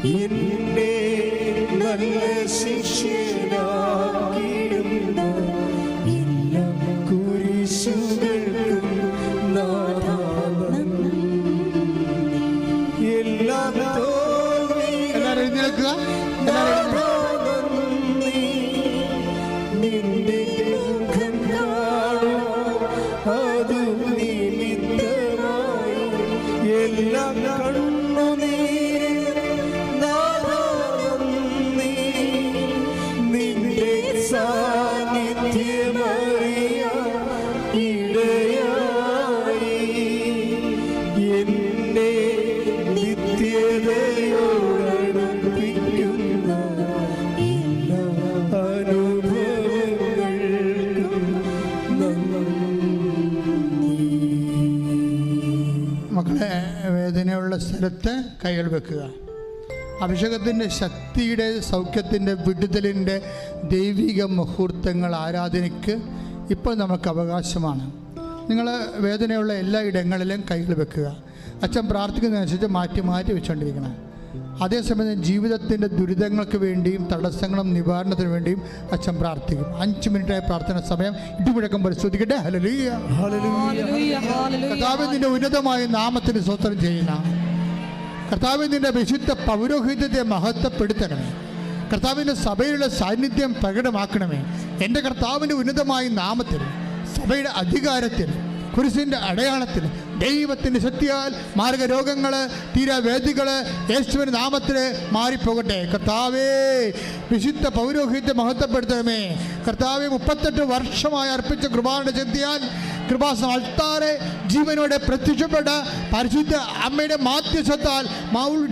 എന്നെ നല്ല ശിഷ്യനാക്കിയിടുന്ന എല്ലാ കുരിശുകൾക്കും നാഥാ നന്ദി. എല്ലാ എല്ലാവരും എഴുന്നേൽക്കുക. നിന്റെ മുഖം കാണും അതു നിമിത്തമായി എല്ലാ കണ്ണുനീർ നന്ദി. നിന്റെ സാന്നിധ്യമറിയാൻ ഇടയായി എന്നെ നിത്യതയോടടുപ്പിക്കുന്ന എല്ലാ അനുഭവങ്ങൾക്കും നന്ദി. മക്കളെ, വേദനയുള്ള സ്ഥലത്ത് കൈകൾ വെക്കുക. അഭിഷേകത്തിൻ്റെ ശക്തിയുടെ, സൗഖ്യത്തിൻ്റെ, വിടുതലിൻ്റെ ദൈവിക മുഹൂർത്തങ്ങൾ ആരാധനയ്ക്ക് ഇപ്പോൾ നമുക്ക് അവകാശമാണ്. നിങ്ങൾ വേദനയുള്ള എല്ലാ ഇടങ്ങളിലും കൈകൾ വെക്കുക. അച്ഛൻ പ്രാർത്ഥിക്കുന്നതനുസരിച്ച് മാറ്റി മാറ്റി വെച്ചുകൊണ്ടിരിക്കണം. അതേസമയം ജീവിതത്തിൻ്റെ ദുരിതങ്ങൾക്ക് വേണ്ടിയും തടസ്സങ്ങളും നിവാരണത്തിന് വേണ്ടിയും അച്ഛൻ പ്രാർത്ഥിക്കും. 5 മിനിറ്റായ പ്രാർത്ഥന സമയം ഇട്ടുമുഴക്കം പരിശോധിക്കട്ടെ. ഹല്ലേലൂയ, ഹല്ലേലൂയ, ഹല്ലേലൂയ. കർത്താവേ, നിന്റെ ഉന്നതമായ നാമത്തിന് സ്തോത്രം ചെയ്യുന്ന കർത്താവേ, നിന്റെ വിശുദ്ധ പൗരോഹിത്യത്തെ മഹത്വപ്പെടുത്തണമേ. കർത്താവിൻ്റെ സഭയുടെ സാന്നിധ്യം പ്രകടമാക്കണമേ. എൻ്റെ കർത്താവിൻ്റെ ഉന്നതമായ നാമത്തിൽ, സഭയുടെ അധികാരത്തിൽ, കുരിശിൻ്റെ അടയാളത്തിൽ, ദൈവത്തിൻ്റെ ശക്തിയാൽ മാർഗരോഗങ്ങൾ, തീരാവേദികൾ യേശുവിൻ്റെ നാമത്തിൽ മാറിപ്പോകട്ടെ. കർത്താവേ, വിശുദ്ധ പൗരോഹിത്യത്തെ മഹത്വപ്പെടുത്തണമേ. കർത്താവെ, 38 വർഷമായി അർപ്പിച്ച കൃപാന്റെ ശക്തിയാൽ കൃപാസന അൾത്താറെ ജീവനോടെ പ്രത്യക്ഷപ്പെട്ട പരിശുദ്ധ അമ്മയുടെ മാധ്യസ്ഥത്താൽ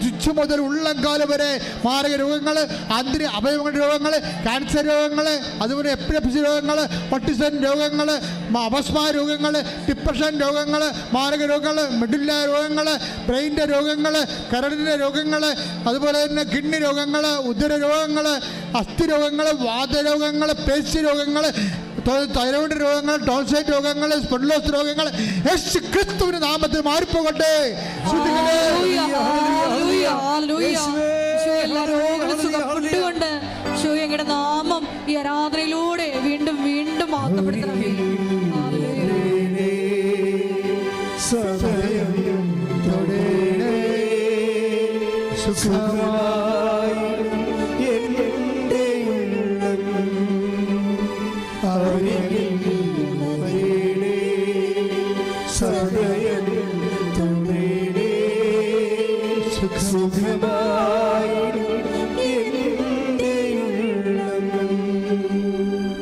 ചുച്ചു മുതൽ ഉള്ളംകാലം വരെ മാരക രോഗങ്ങൾ, ആന്തരിക അവയവങ്ങളുടെ രോഗങ്ങൾ, ക്യാൻസർ രോഗങ്ങൾ, അതുപോലെ എപ്പിലെപ്സി രോഗങ്ങൾ, ഓട്ടിസം രോഗങ്ങൾ, അപസ്മാര രോഗങ്ങൾ, ഡിപ്രഷൻ രോഗങ്ങൾ, മാരക രോഗങ്ങൾ, മെഡുല്ല രോഗങ്ങൾ, ബ്രെയിൻ്റെ രോഗങ്ങൾ, കരളിൻ്റെ രോഗങ്ങൾ, അതുപോലെ തന്നെ കിഡ്നി രോഗങ്ങൾ, ഉദര രോഗങ്ങൾ, അസ്ഥി രോഗങ്ങൾ, വാതരോഗങ്ങൾ, പേശി രോഗങ്ങൾ, തൈറോയ്ഡ് രോഗങ്ങൾ, ടോൺസൈറ്റ് രോഗങ്ങൾ, സ്പോണ്ടിലോസിസ് രോഗങ്ങൾ യേശു ക്രിസ്തുവിന്റെ നാമത്തിൽ മാറിപ്പോകട്ടെ. എല്ലാ രോഗങ്ങളും സുഖപ്പെട്ടുകൊണ്ട് അങ്ങയുടെ നാമം ഈ ആരാധനയിലൂടെ വീണ്ടും വീണ്ടും മഹത്വപ്പെടുത്തണമേ.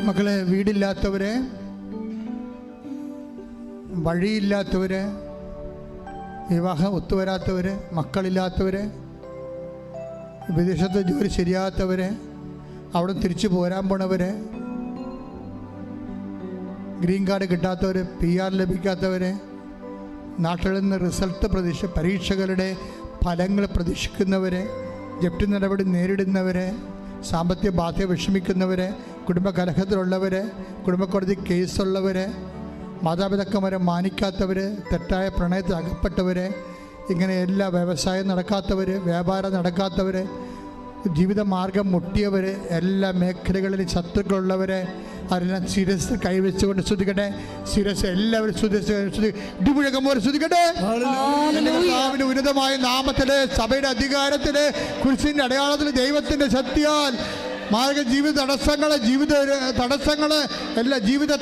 മക്കളെ, വീടില്ലാത്തവര്, വഴിയില്ലാത്തവര്, വിവാഹം ഒത്തുവരാത്തവര്, മക്കളില്ലാത്തവര്, വിദേശത്ത് ജോലി ശരിയാത്തവര്, അവിടെ തിരിച്ചു പോരാൻ പോണവര്, ഗ്രീൻ കാർഡ് കിട്ടാത്തവർ, PR ലഭിക്കാത്തവർ, നാട്ടിൽ നിന്ന് റിസൾട്ട് പരീക്ഷകളുടെ ഫലങ്ങൾ പ്രതീക്ഷിക്കുന്നവർ, ജപ്തി നടപടി നേരിടുന്നവർ, സാമ്പത്തിക ബാധ്യത വിഷമിക്കുന്നവർ, കുടുംബ കലഹത്തിലുള്ളവർ, കുടുംബക്കോടതി കേസുള്ളവർ, മാതാപിതാക്കന്മാരെ മാനിക്കാത്തവർ, തെറ്റായ പ്രണയത്തിൽ അകപ്പെട്ടവർ, ഇങ്ങനെ എല്ലാ വ്യവസായം നടക്കാത്തവർ, വ്യാപാരം നടക്കാത്തവർ, ജീവിതമാർഗം മുട്ടിയവർ, എല്ലാ മേഖലകളിലും ശത്രുക്കളുള്ളവർ, അതെല്ലാം ശിരസ് കൈവച്ചുകൊണ്ട് ശ്രദ്ധിക്കട്ടെ. ശിരസ് എല്ലാവരും ഇടിമുഴക്കം പോലെ ശ്രദ്ധിക്കട്ടെ. ഉന്നതമായ നാമത്തില്, സഭയുടെ അധികാരത്തില്, കുരിശിന്റെ അടയാളത്തില്, ദൈവത്തിന്റെ ശക്തിയാൽ ജീവിത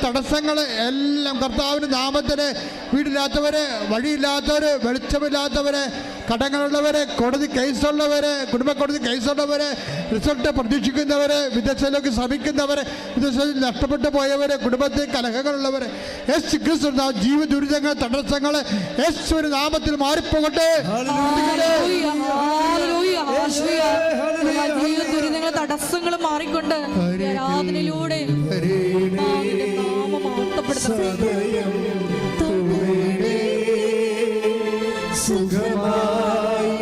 തടസ്സങ്ങൾ എല്ലാം കർത്താവിൻ്റെ നാമത്തില്, വീടില്ലാത്തവര്, വഴിയില്ലാത്തവര്, വെളിച്ചമില്ലാത്തവര്, കടങ്ങളുള്ളവര്, കോടതി കേസുള്ളവര്, കുടുംബ കോടതി കേസുള്ളവര്, റിസൾട്ട് പ്രതീക്ഷിക്കുന്നവര്, വിദേശത്തിലേക്ക് ശ്രമിക്കുന്നവര്, വിദേശത്തിൽ നഷ്ടപ്പെട്ടു പോയവര്, കുടുംബത്തിൽ കലഹങ്ങളുള്ളവര്, യേശു ക്രിസ്തു ജീവിത ദുരിതങ്ങൾ, തടസ്സങ്ങൾ യേശുവിന്റെ നാമത്തിൽ മാറിപ്പോകട്ടെ. ദുരിതങ്ങൾ, തടസ്സങ്ങൾ മാറിക്കൊണ്ട് ആരാധനയിലൂടെ സുഖമായി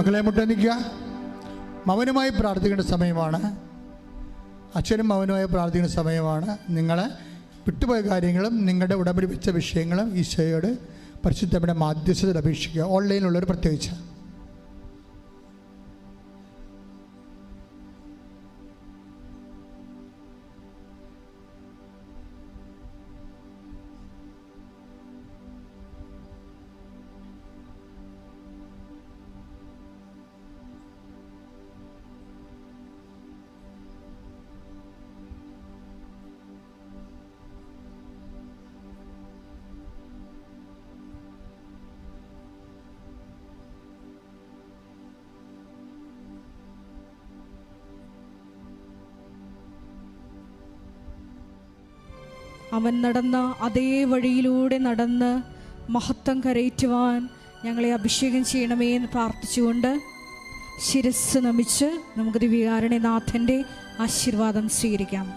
മക്കളെ മുട്ടനിക്കുക. മൗനമായി പ്രാർത്ഥിക്കേണ്ട സമയമാണ്. അച്ഛനും മൗനമായി പ്രാർത്ഥിക്കുന്ന സമയമാണ്. നിങ്ങളെ വിട്ടുപോയ കാര്യങ്ങളും നിങ്ങളുടെ ഉടമ്പടി വെച്ച വിഷയങ്ങളും ഈശോയോട് പരിശുദ്ധയുടെ മാധ്യസ്ഥതയിൽ അപേക്ഷിക്കുക. ഓൺലൈനിലുള്ളവർ പ്രത്യേകിച്ച്. അവൻ നടന്ന അതേ വഴിയിലൂടെ നടന്ന് മഹത്വം കരയറ്റുവാൻ ഞങ്ങളെ അഭിഷേകം ചെയ്യണമേ എന്ന് പ്രാർത്ഥിച്ചുകൊണ്ട് ശിരസ് നമിച്ച് നമുക്ക് ദിവ്യകാരുണ്യനാഥൻ്റെ ആശീർവാദം സ്വീകരിക്കാം.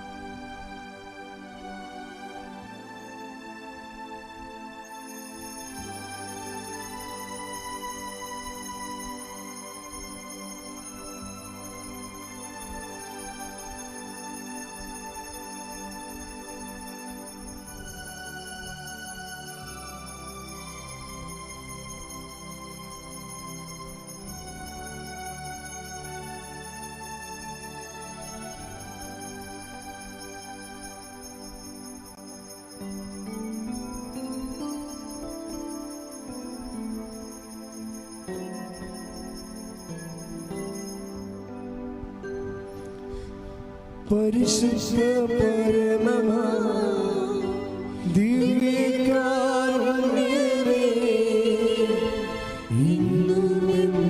പരിശുദ്ധ പരമമാ ദിവ്യകാരുണ്യമേ, ഇന്നും